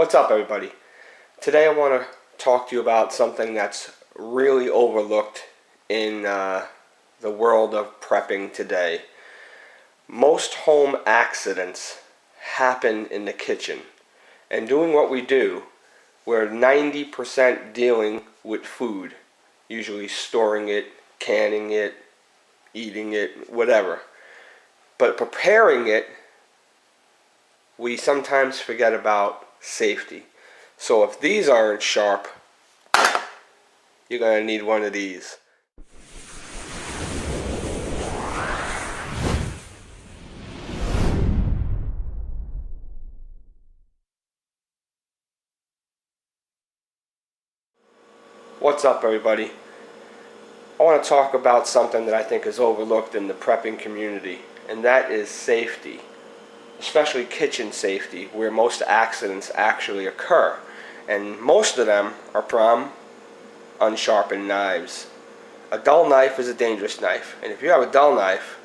What's up, everybody? Today I want to talk to you about something that's really overlooked in the world of prepping today. Most home accidents happen in the kitchen. And doing what we do, we're 90% dealing with food, usually storing it, canning it, eating it, whatever. But preparing it, we sometimes forget about safety. So if these aren't sharp, you're going to need one of these. What's up, everybody? I want to talk about something that I think is overlooked in the prepping community, and that is safety. Especially kitchen safety, where most accidents actually occur. And most of them are from unsharpened knives. A dull knife is a dangerous knife. And if you have a dull knife,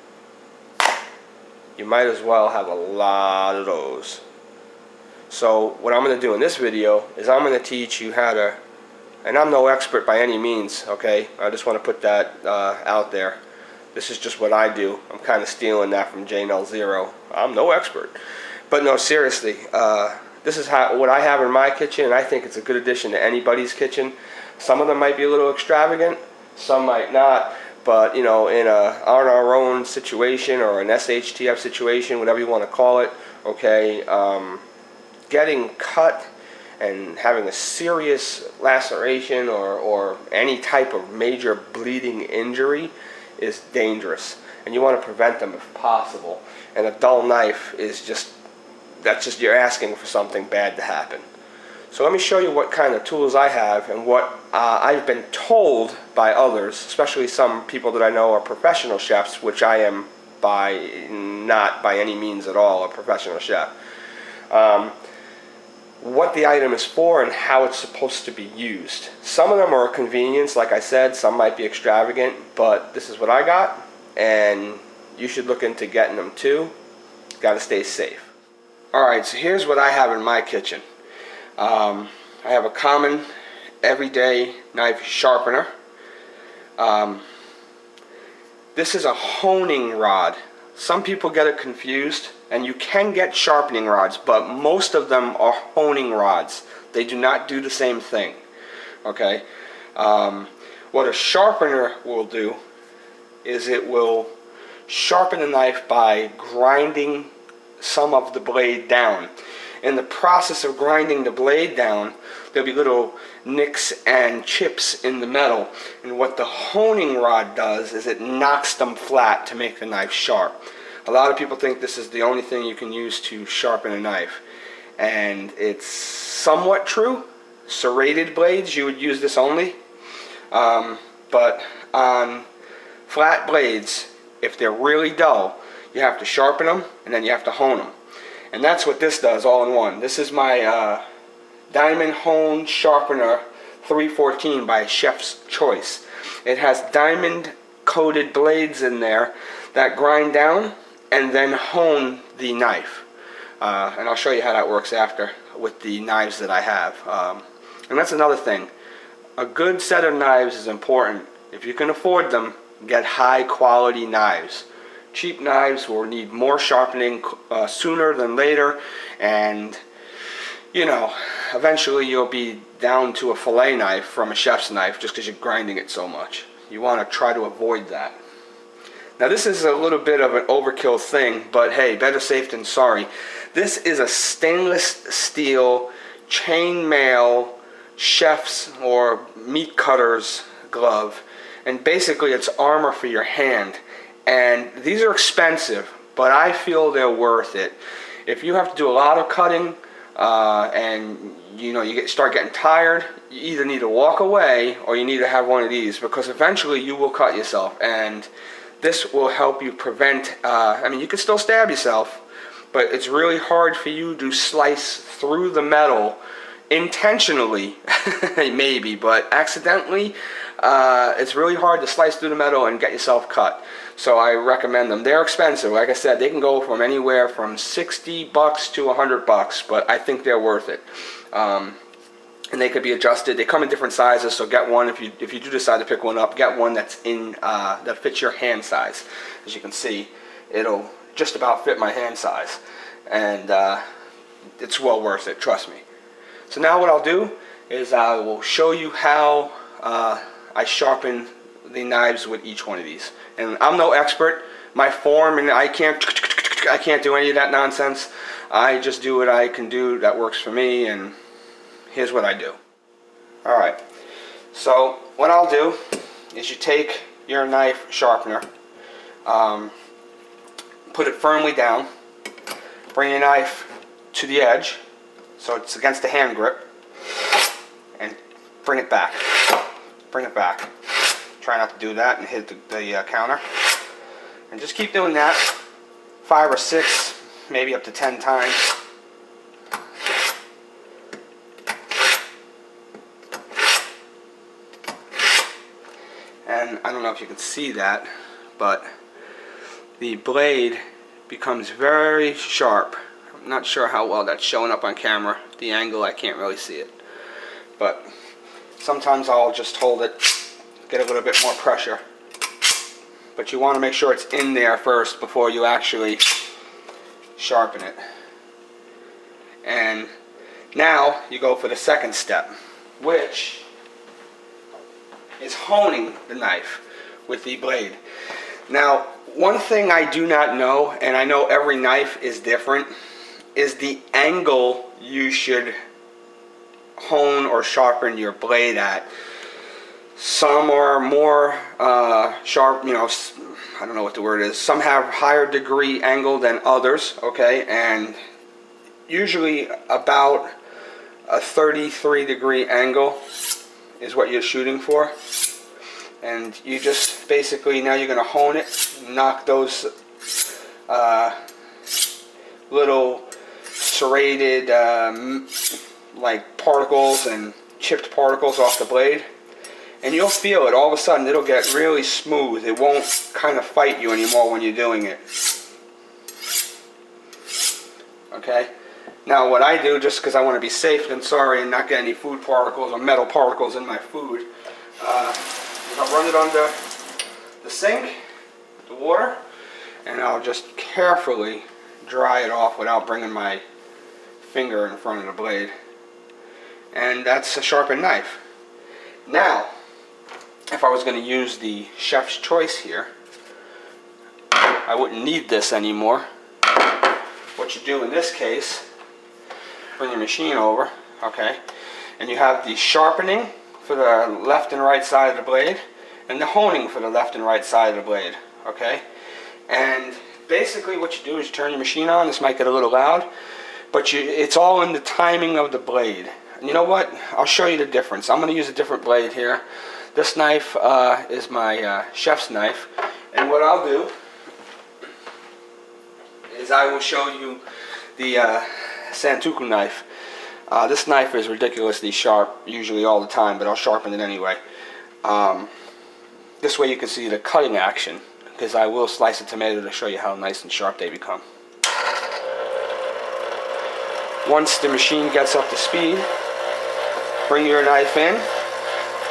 you might as well have a lot of those. So what I'm going to do in this video is I'm going to teach you how to, and I'm no expert by any means, okay? I just want to put that out there. This is just what I do. I'm kind of stealing that from JNL Zero. I'm no expert. But no, seriously, this is what I have in my kitchen, and I think it's a good addition to anybody's kitchen. Some of them might be a little extravagant, some might not. But, you know, in on our own situation or an SHTF situation, whatever you want to call it, okay, getting cut and having a serious laceration or any type of major bleeding injury is dangerous, and you want to prevent them if possible. And a dull knife is just, you're asking for something bad to happen. So let me show you what kind of tools I have and what I've been told by others, especially some people that I know are professional chefs, which I am not by any means at all a professional chef. What the item is for and how it's supposed to be used. Some of them are a convenience, like I said, some might be extravagant, but this is what I got, and you should look into getting them too. Got to stay safe. Alright, so here's what I have in my kitchen. I have a common everyday knife sharpener. This is a honing rod. Some people get it confused, and you can get sharpening rods, but most of them are honing rods. They do not do the same thing. Okay? What a sharpener will do is it will sharpen the knife by grinding some of the blade down. In the process of grinding the blade down, there'll be little nicks and chips in the metal, and what the honing rod does is it knocks them flat to make the knife sharp. A lot of people think this is the only thing you can use to sharpen a knife, and it's somewhat true. Serrated blades, you would use this only, but on flat blades, if they're really dull, you have to sharpen them and then you have to hone them. And that's what this does all in one. This is my Diamond Hone Sharpener 314 by Chef's Choice. It has diamond coated blades in there that grind down and then hone the knife. And I'll show you how that works after with the knives that I have. And that's another thing. A good set of knives is important. If you can afford them, get high quality knives. Cheap knives will need more sharpening sooner than later, and you know, eventually you'll be down to a fillet knife from a chef's knife just because you're grinding it so much. You want to try to avoid that. Now this is a little bit of an overkill thing, but hey, better safe than sorry. This is a stainless steel chainmail chef's or meat cutter's glove, and basically it's armor for your hand. And these are expensive, but I feel they're worth it. If you have to do a lot of cutting and you know start getting tired, you either need to walk away or you need to have one of these, because eventually you will cut yourself, and this will help you prevent, I mean, you can still stab yourself, but it's really hard for you to slice through the metal intentionally, maybe, but accidentally, it's really hard to slice through the metal and get yourself cut. So I recommend them. They're expensive. Like I said, they can go from anywhere from $60 to $100, but I think they're worth it. And they could be adjusted. They come in different sizes, so get one if you do decide to pick one up. Get one that's that fits your hand size. As you can see, it'll just about fit my hand size, and it's well worth it. Trust me. So now what I'll do is I will show you how I sharpen the knives with each one of these. And I'm no expert. My form, and I can't do any of that nonsense. I just do what I can do that works for me, and here's what I do. Alright, so what I'll do is you take your knife sharpener, put it firmly down, bring your knife to the edge so it's against the hand grip, and bring it back. Bring it back. Try not to do that and hit the counter. And just keep doing that 5 or 6, maybe up to 10 times. And I don't know if you can see that, but the blade becomes very sharp. I'm not sure how well that's showing up on camera. The angle, I can't really see it. But sometimes I'll just hold it, get a little bit more pressure. But you want to make sure it's in there first before you actually sharpen it. And now you go for the second step, which is honing the knife with the blade. Now, one thing I do not know, and I know every knife is different, is the angle you should hone or sharpen your blade at. Some are more sharp, you know, I don't know what the word is. Some have higher degree angle than others, okay? And usually about a 33-degree angle is what you're shooting for. And you just basically, now you're going to hone it, knock those little serrated like particles and chipped particles off the blade, and you'll feel it. All of a sudden it'll get really smooth. It won't kind of fight you anymore when you're doing it. Okay, now what I do, just because I want to be safe and sorry and not get any food particles or metal particles in my food, I'll run it under the sink, the water, and I'll just carefully dry it off without bringing my finger in front of the blade. And that's a sharpened knife. Now, if I was going to use the Chef's Choice here, I wouldn't need this anymore. What you do in this case, bring your machine over, okay, and you have the sharpening for the left and right side of the blade, and the honing for the left and right side of the blade, okay? And basically what you do is you turn your machine on. This might get a little loud, but it's all in the timing of the blade. And you know what? I'll show you the difference. I'm going to use a different blade here. This knife is my chef's knife, and what I'll do is I will show you the Santoku knife. This knife is ridiculously sharp, usually all the time, but I'll sharpen it anyway. This way you can see the cutting action, because I will slice a tomato to show you how nice and sharp they become. Once the machine gets up to speed, bring your knife in,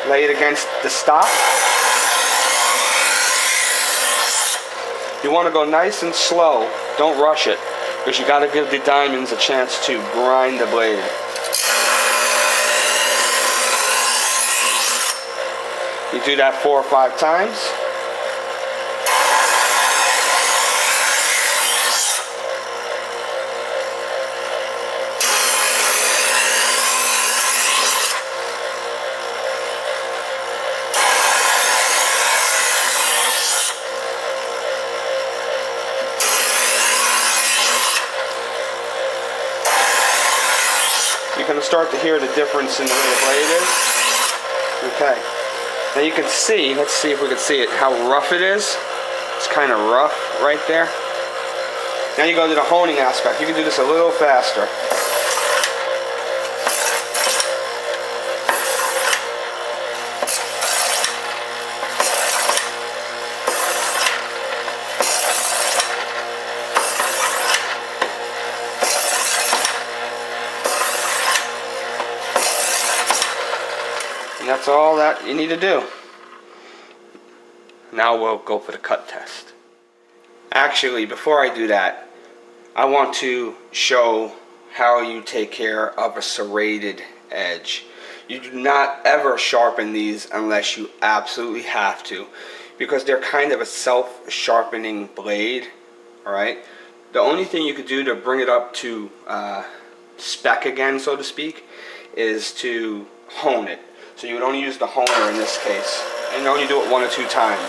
lay it against the stop. You want to go nice and slow, don't rush it, because you got to give the diamonds a chance to grind the blade. You do that 4 or 5 times. You can start to hear the difference in the way the blade is. Okay. Now you can see, let's see if we can see it, how rough it is. It's kind of rough right there. Now you go to the honing aspect. You can do this a little faster. And that's all that you need to do. Now we'll go for the cut test. Actually, before I do that, I want to show how you take care of a serrated edge. You do not ever sharpen these unless you absolutely have to, because they're kind of a self-sharpening blade. Alright? The only thing you could do to bring it up to spec again, so to speak, is to hone it. So you would only use the honer in this case, and only do it 1 or 2 times.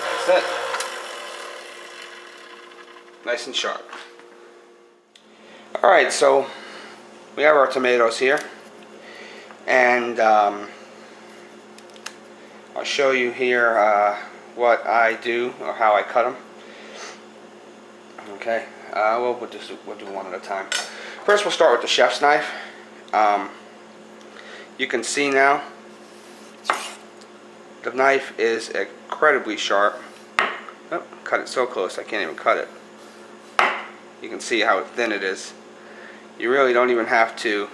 That's it. Nice and sharp. Alright, so we have our tomatoes here, and I'll show you here what I do, or how I cut them. Okay, we'll do one at a time. First we'll start with the chef's knife. You can see now the knife is incredibly sharp. Oh, cut it so close I can't even cut it. You can see how thin it is. You really don't even have to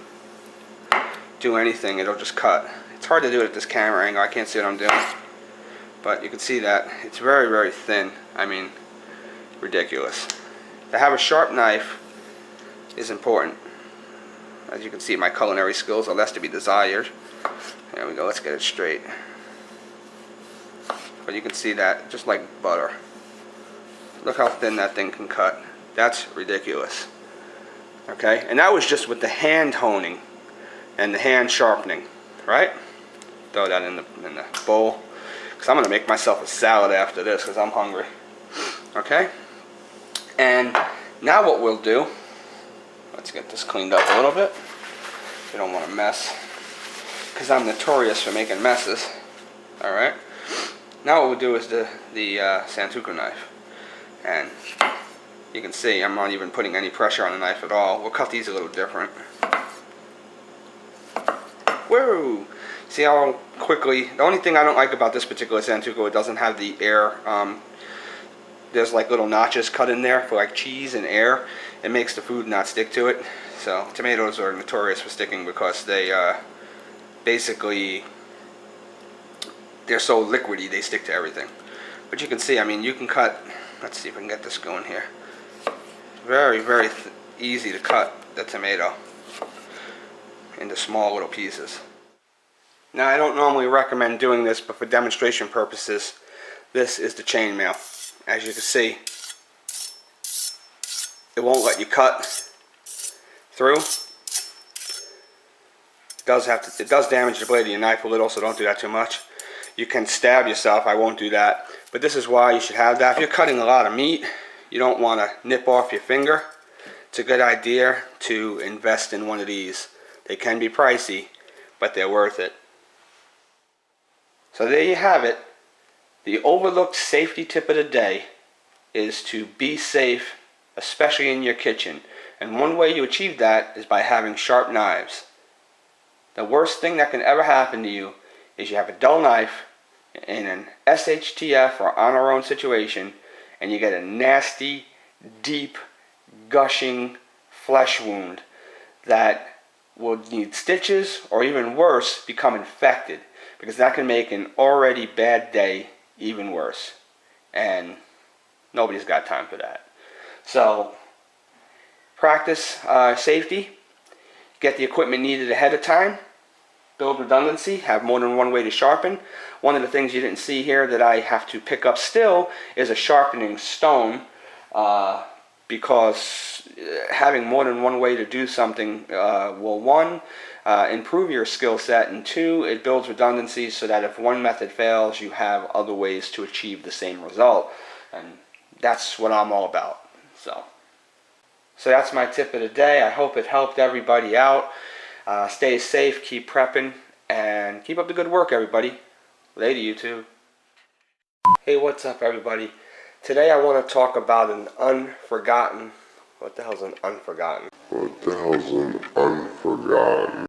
do anything, it'll just cut. It's hard to do it at this camera angle, I can't see what I'm doing. But you can see that it's very, very thin. I mean, ridiculous. To have a sharp knife is important. As you can see, my culinary skills are less to be desired. There we go, let's get it straight. But you can see that, just like butter. Look how thin that thing can cut. That's ridiculous. Okay, and that was just with the hand honing and the hand sharpening, right? Throw that in the bowl, because I'm going to make myself a salad after this because I'm hungry. Okay, and now what we'll do, let's get this cleaned up a little bit. You don't want to mess, because I'm notorious for making messes. Alright, now what we'll do is the Santoku knife, and you can see I'm not even putting any pressure on the knife at all. We'll cut these a little different. Whoa! See how quickly, the only thing I don't like about this particular Santoku, it doesn't have the air, there's like little notches cut in there for like cheese and air. It makes the food not stick to it. So tomatoes are notorious for sticking because they basically, they're so liquidy they stick to everything. But you can see, I mean, you can cut, let's see if we can get this going here. Very, very easy to cut the tomato into small little pieces. Now, I don't normally recommend doing this, but for demonstration purposes, this is the chainmail. As you can see, it won't let you cut through. It does damage the blade of your knife a little, so don't do that too much. You can stab yourself, I won't do that. But this is why you should have that. If you're cutting a lot of meat, you don't want to nip off your finger. It's a good idea to invest in one of these. They can be pricey, but they're worth it. So there you have it. The overlooked safety tip of the day is to be safe, especially in your kitchen. And one way you achieve that is by having sharp knives. The worst thing that can ever happen to you is you have a dull knife in an SHTF or on our own situation, and you get a nasty, deep, gushing flesh wound that will need stitches, or even worse, become infected, because that can make an already bad day even worse, and nobody's got time for that. So practice safety, get the equipment needed ahead of time, build redundancy, have more than one way to sharpen. One of the things you didn't see here that I have to pick up still is a sharpening stone, because having more than one way to do something will, one, improve your skill set, and two, it builds redundancy so that if one method fails, you have other ways to achieve the same result. And that's what I'm all about. So that's my tip of the day. I hope it helped everybody out. Stay safe, keep prepping, and keep up the good work, everybody. Later, YouTube. Hey, what's up, everybody? Today I want to talk about an unforgotten... What the hell's an unforgotten? What the hell's an unforgotten?